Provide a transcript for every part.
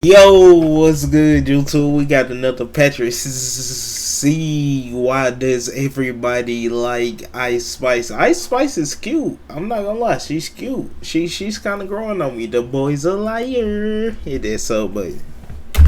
Yo, what's good, YouTube? We got another Patrick. See, why does everybody like Ice Spice? Ice Spice is cute. I'm not gonna lie, she's cute. She's kind of growing on me. The boy's a liar. It is so, but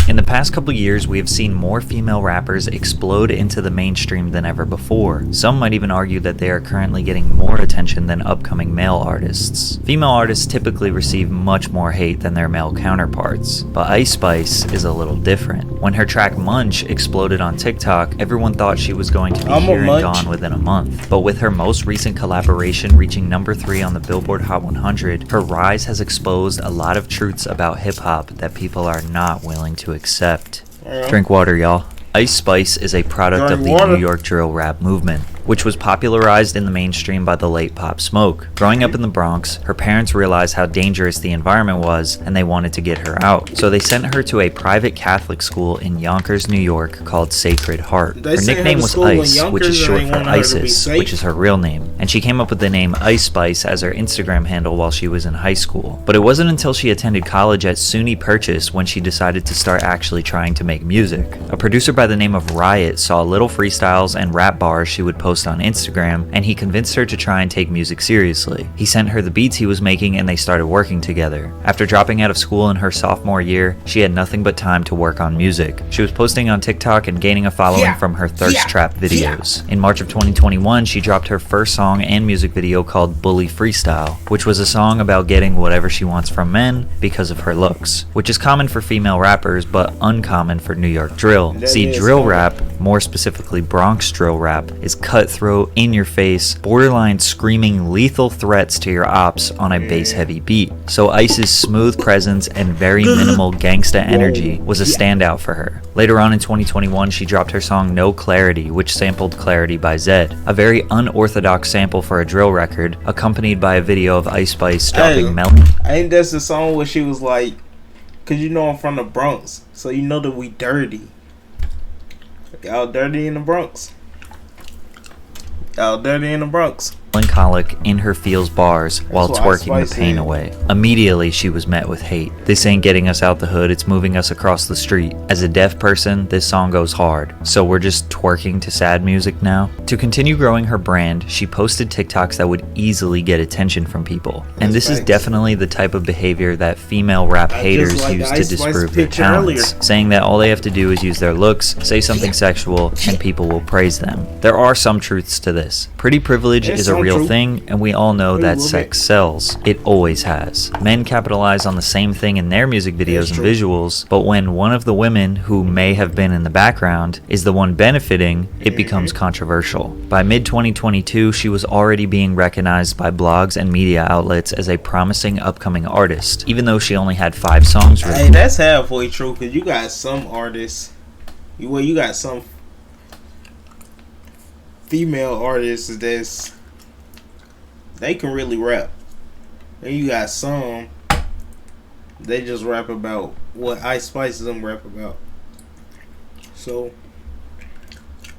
in the past couple years, we have seen more female rappers explode into the mainstream than ever before. Some might even argue that they are currently getting more attention than upcoming male artists. Female artists typically receive much more hate than their male counterparts, but Ice Spice is a little different. When her track Munch exploded on TikTok, everyone thought she was going to be here and gone within a month. But with her most recent collaboration reaching number 3 on the Billboard Hot 100, her rise has exposed a lot of truths about hip-hop that people are not willing to accept. Drink water, y'all. Ice Spice is a product of the New York drill rap movement, which was popularized in the mainstream by the late Pop Smoke. Growing up in the Bronx, her parents realized how dangerous the environment was and they wanted to get her out. So they sent her to a private Catholic school in Yonkers, New York called Sacred Heart. Her nickname was Ice, which is short for Isis, which is her real name, and she came up with the name Ice Spice as her Instagram handle while she was in high school. But it wasn't until she attended college at SUNY Purchase when she decided to start actually trying to make music. A producer by the name of Riot saw little freestyles and rap bars she would post on Instagram, and he convinced her to try and take music seriously. He sent her the beats he was making and they started working together. After dropping out of school in her sophomore year, she had nothing but time to work on music. She was posting on TikTok and gaining a following from her thirst trap videos. In March of 2021, she dropped her first song and music video called Bully Freestyle, which was a song about getting whatever she wants from men because of her looks, which is common for female rappers but uncommon for New York drill. See, drill rap, more specifically Bronx drill rap, is cutthroat, in your face, borderline screaming lethal threats to your ops on a bass-heavy beat. So Ice's smooth presence and very minimal gangsta energy was a standout for her. Later on in 2021, she dropped her song No Clarity, which sampled Clarity by Zedd, a very unorthodox sample for a drill record, accompanied by a video of Ice Spice dropping melody. I think that's the song where she was like, cause you know I'm from the Bronx, so you know that we dirty. Y'all dirty in the Bronx. Out dirty in the Bronx. Melancholic in her feels bars while twerking the pain away. Immediately she was met with hate. This ain't getting us out the hood, it's moving us across the street. As a deaf person, this song goes hard, so we're just twerking to sad music now? To continue growing her brand, she posted TikToks that would easily get attention from people. And this is definitely the type of behavior that female rap haters use to disprove their talents, saying that all they have to do is use their looks, say something sexual, and people will praise them. There are some truths to this. Pretty privilege is a real thing, and we all know that sex sells. It always has. Men capitalize on the same thing in their music videos and visuals, but when one of the women who may have been in the background is the one benefiting, it becomes controversial. By mid-2022, she was already being recognized by blogs and media outlets as a promising upcoming artist, even though she only had 5 songs released. Hey, that's halfway true, because you got some artists, you got some female artists that's they can really rap. And you got some they just rap about what Ice Spice them rap about. So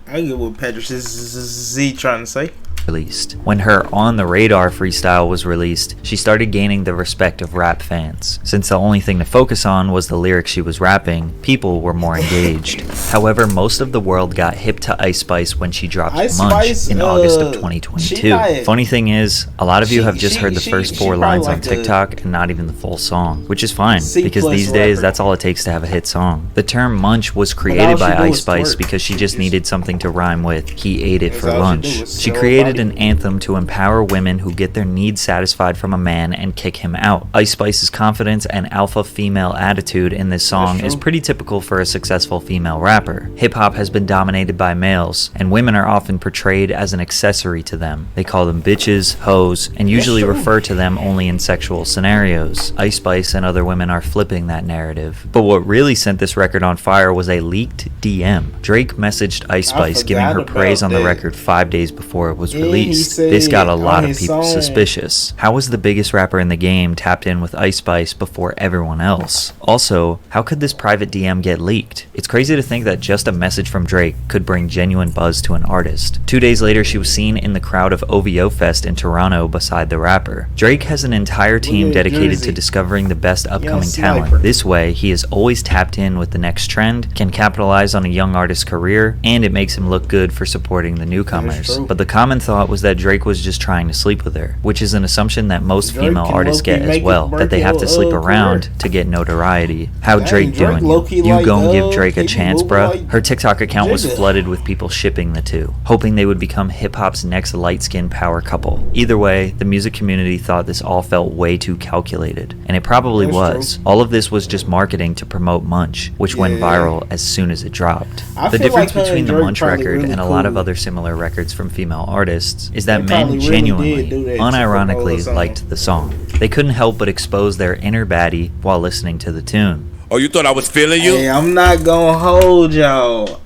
I get what Patrick Z trying to say. Released. When her On the Radar freestyle was released, she started gaining the respect of rap fans. Since the only thing to focus on was the lyrics she was rapping, people were more engaged. However, most of the world got hip to Ice Spice when she dropped Munch in August of 2022. Funny thing is, a lot of you have just heard the first 4 lines on TikTok and not even the full song, which is fine, because these days that's all it takes to have a hit song. The term Munch was created by Ice Spice because she just needed something to rhyme with he ate it for lunch. She created an anthem to empower women who get their needs satisfied from a man and kick him out. Ice Spice's confidence and alpha female attitude in this song is pretty typical for a successful female rapper. Hip-hop has been dominated by males, and women are often portrayed as an accessory to them. They call them bitches, hoes, and usually refer to them only in sexual scenarios. Ice Spice and other women are flipping that narrative. But what really sent this record on fire was a leaked DM. Drake messaged Ice Spice giving her praise on the record 5 days before it was the least. This got a lot of people suspicious. How was the biggest rapper in the game tapped in with Ice Spice before everyone else? Also, how could this private DM get leaked? It's crazy to think that just a message from Drake could bring genuine buzz to an artist. 2 days later, she was seen in the crowd of OVO Fest in Toronto beside the rapper. Drake has an entire team dedicated to discovering the best upcoming talent. This way, he is always tapped in with the next trend, can capitalize on a young artist's career, and it makes him look good for supporting the newcomers. But the common thought was that Drake was just trying to sleep with her, which is an assumption that most female artists get as well, that they have to sleep around to get notoriety. How Drake doing you? You gon' give Drake a chance, bruh? Her TikTok account was flooded with people shipping the two, hoping they would become hip-hop's next light-skinned power couple. Either way, the music community thought this all felt way too calculated, and it probably was. All of this was just marketing to promote Munch, which went viral as soon as it dropped. The difference between the Munch record and a lot of other similar records from female artists is that men genuinely, unironically liked the song. They couldn't help but expose their inner baddie while listening to the tune. Oh, you thought I was feeling you? Hey, I'm not gonna hold y'all.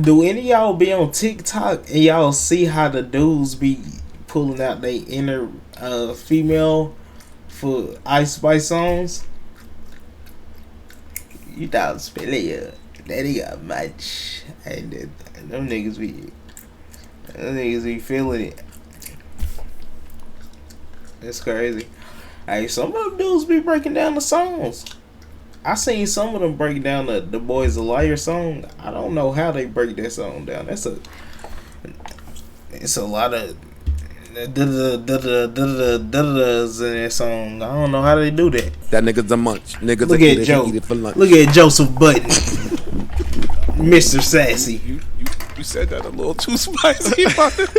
Do any of y'all be on TikTok and y'all see how the dudes be pulling out their inner female for Ice Spice songs? You thought I was feeling you. That nigga much. And them niggas be feeling it. It's crazy. Hey, some of them dudes be breaking down the songs. I seen some of them break down the Boys a Liar song. I don't know how they break that song down. It's a lot of da-da-da-da-da-da-da-da-das in that song. I don't know how they do that. That nigga's a munch. Niggas look at Joe. Eat it for lunch. Look at Joseph Button. Mr. Sassy. You said that a little too spicy.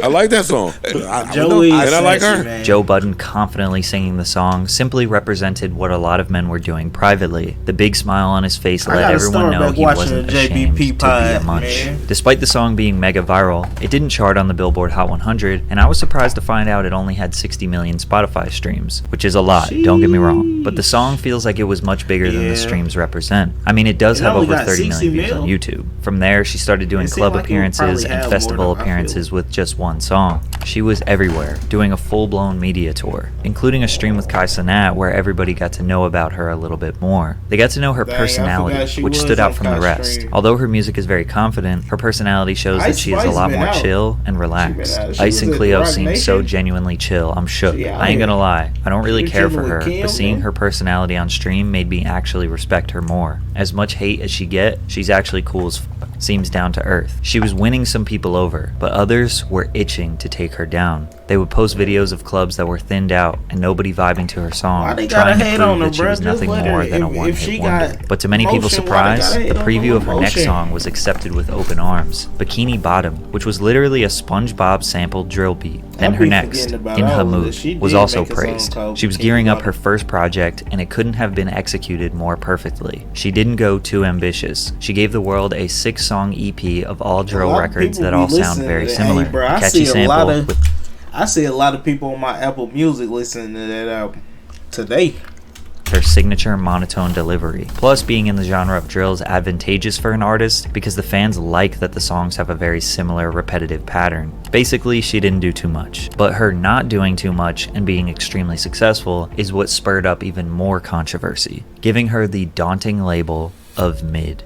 I like that song. I like her. Man. Joe Budden confidently singing the song simply represented what a lot of men were doing privately. The big smile on his face let everyone know he wasn't ashamed to be a munch. Despite the song being mega viral, it didn't chart on the Billboard Hot 100, and I was surprised to find out it only had 60 million Spotify streams, which is a lot, don't get me wrong. But the song feels like it was much bigger than the streams represent. I mean, it does have over 30 million views on YouTube. From there, she started doing club appearances and festival appearances with just one song. She was everywhere, doing a full-blown media tour, including a stream with Kai Cenat where everybody got to know about her a little bit more. They got to know her personality, which stood out from the rest. Although her music is very confident, her personality shows that she is a lot more chill and relaxed. Ice and Cleo seem so genuinely chill, I'm shook. I ain't gonna lie, I don't really care for her, but seeing her personality on stream made me actually respect her more. As much hate as she get, she's actually cool as fuck. Seems down to earth. She was winning some people over, but others were itching to take her down. They would post videos of clubs that were thinned out and nobody vibing to her song, trying to prove that she was nothing more than a one-hit wonder. But to many people's surprise, the preview of her next song was accepted with open arms. Bikini Bottom, which was literally a SpongeBob sampled drill beat. Then her next, In Ha Mood, was also praised. She was gearing up her first project and it couldn't have been executed more perfectly. She didn't go too ambitious. She gave the world a 6-song EP of all drill records that all sound very similar. Catchy sample with I see a lot of people on my Apple Music listening to that album today. Her signature monotone delivery. Plus, being in the genre of drill is advantageous for an artist because the fans like that the songs have a very similar repetitive pattern. Basically, she didn't do too much. But her not doing too much and being extremely successful is what spurred up even more controversy, giving her the daunting label of mid.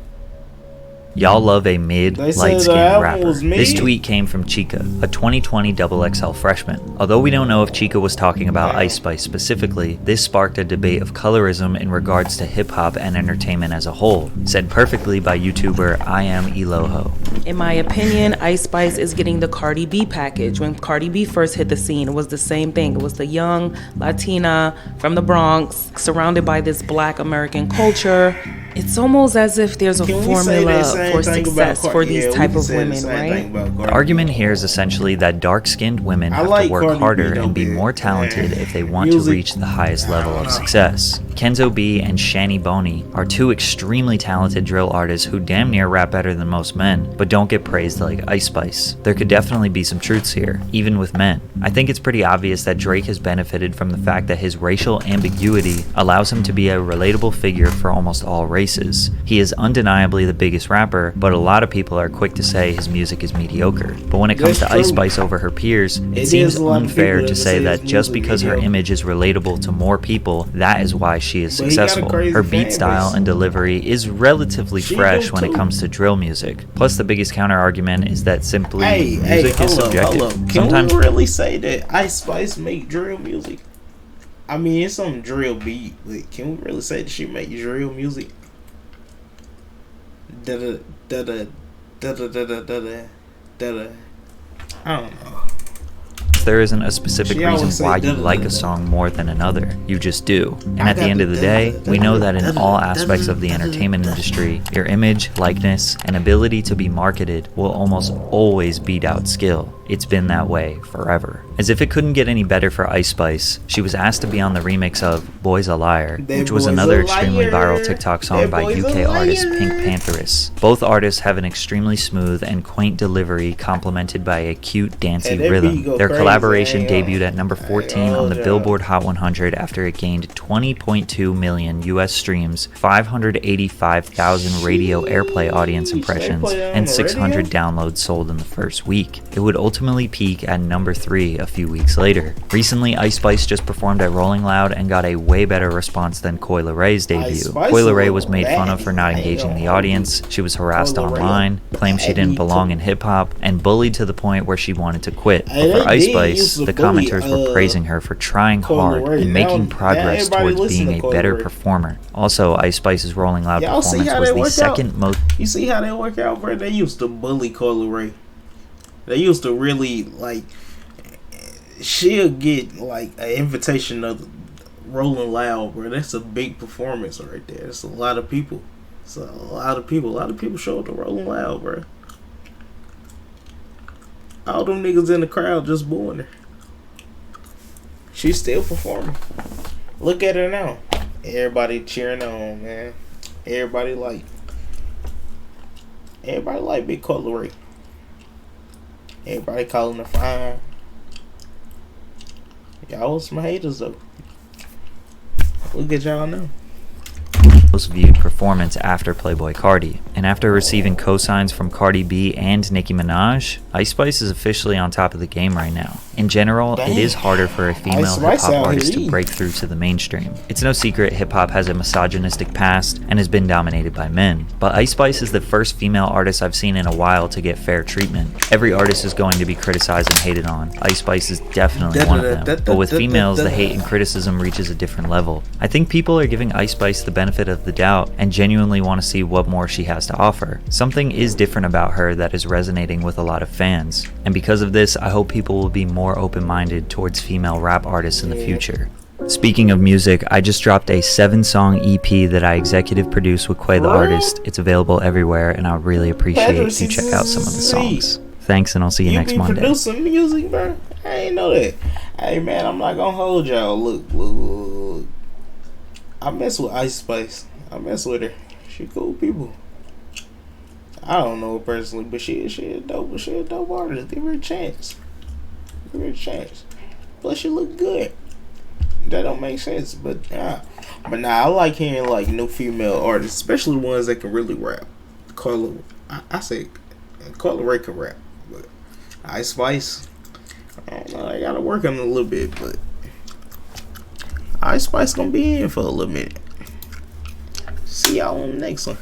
Y'all love a mid, light-skinned rapper. This tweet came from Chica, a 2020 XXL freshman. Although we don't know if Chica was talking about Ice Spice specifically, this sparked a debate of colorism in regards to hip-hop and entertainment as a whole, said perfectly by YouTuber I Am Eloho. In my opinion, Ice Spice is getting the Cardi B package. When Cardi B first hit the scene, it was the same thing. It was the young Latina from the Bronx, surrounded by this Black American culture. It's almost as if there's a formula for success for these type of women, right? The argument here is essentially that dark-skinned women have to work harder and be more talented if they want to reach the highest level of success. Kenzo B and Shani Boney are two extremely talented drill artists who damn near rap better than most men, but don't get praised like Ice Spice. There could definitely be some truths here, even with men. I think it's pretty obvious that Drake has benefited from the fact that his racial ambiguity allows him to be a relatable figure for almost all races. He is undeniably the biggest rapper, but a lot of people are quick to say his music is mediocre. But when it comes to Ice Spice over her peers, it seems unfair to say that just because her image is relatable to more people, that is why she is successful. Her beat style and delivery is relatively fresh when it comes to drill music. Plus, the biggest counter argument is that simply music is subjective. Can we really say that Ice Spice make drill music? I mean, it's some drill beat, but can we really say that she make drill music? I don't know. There isn't a specific reason why you like a song more than another. You just do. And at the end of the day, we know that in all aspects of the entertainment industry, your image, likeness, and ability to be marketed will almost always beat out skill. It's been that way forever. As if it couldn't get any better for Ice Spice, she was asked to be on the remix of Boy's a Liar, which was another extremely viral TikTok song by UK artist Pink Pantheress. Both artists have an extremely smooth and quaint delivery complemented by a cute, dancey rhythm. Their collaboration debuted at number 14 on the Billboard Hot 100 after it gained 20.2 million US streams, 585,000 radio airplay audience impressions, and 600 downloads sold in the first week. It would ultimately peak at number 3 a few weeks later. Recently, Ice Spice just performed at Rolling Loud and got a way better response than Coi Leray's debut. Coi Leray was made fun of for not engaging the audience, she was harassed online, claimed she didn't belong in hip-hop, and bullied to the point where she wanted to quit. But for Ice Spice, the commenters were praising her for trying hard and making progress towards being a better performer. Also, Ice Spice's Rolling Loud performance was the second most... You see how they work out, bro? They used to bully Coi Leray. They used to really, like, she'll get, like, an invitation of Rolling Loud, bro. That's a big performance right there. It's a lot of people. It's a lot of people. A lot of people show up to Rolling Loud, bro. All them niggas in the crowd just booing her. She's still performing. Look at her now. Everybody cheering on, man. Everybody like Big Coi Leray. Everybody calling her fine. Y'all was some haters though. Look at y'all now. Most viewed performance after Playboi Carti. And after receiving cosigns from Cardi B and Nicki Minaj, Ice Spice is officially on top of the game right now. In general, it is harder for a female hip-hop artist to break through to the mainstream. It's no secret hip-hop has a misogynistic past and has been dominated by men. But Ice Spice is the first female artist I've seen in a while to get fair treatment. Every artist is going to be criticized and hated on. Ice Spice is definitely one of them. But with females, the hate and criticism reaches a different level. I think people are giving Ice Spice the benefit of the doubt and genuinely want to see what more she has to offer. Something is different about her that is resonating with a lot of fans. And because of this, I hope people will be more open-minded towards female rap artists in the future. Speaking of music, I just dropped a 7-song EP that I executive produced with Quay the Artist. It's available everywhere, and I would really appreciate if you check out some of the songs. Thanks, and I'll see you next Monday. You be producing music, bro? I ain't know that. Hey, man, I'm not gonna hold y'all. Look. I mess with Ice Spice. I mess with her. She cool people. I don't know her personally, but she a dope artist. Give her a chance. Plus, she look good. That don't make sense, but I like hearing like new female artists, especially ones that can really rap. I say Coi Leray can rap, but Ice Spice, I don't know. I gotta work on it a little bit, but Ice Spice gonna be in for a little minute. See y'all on the next one.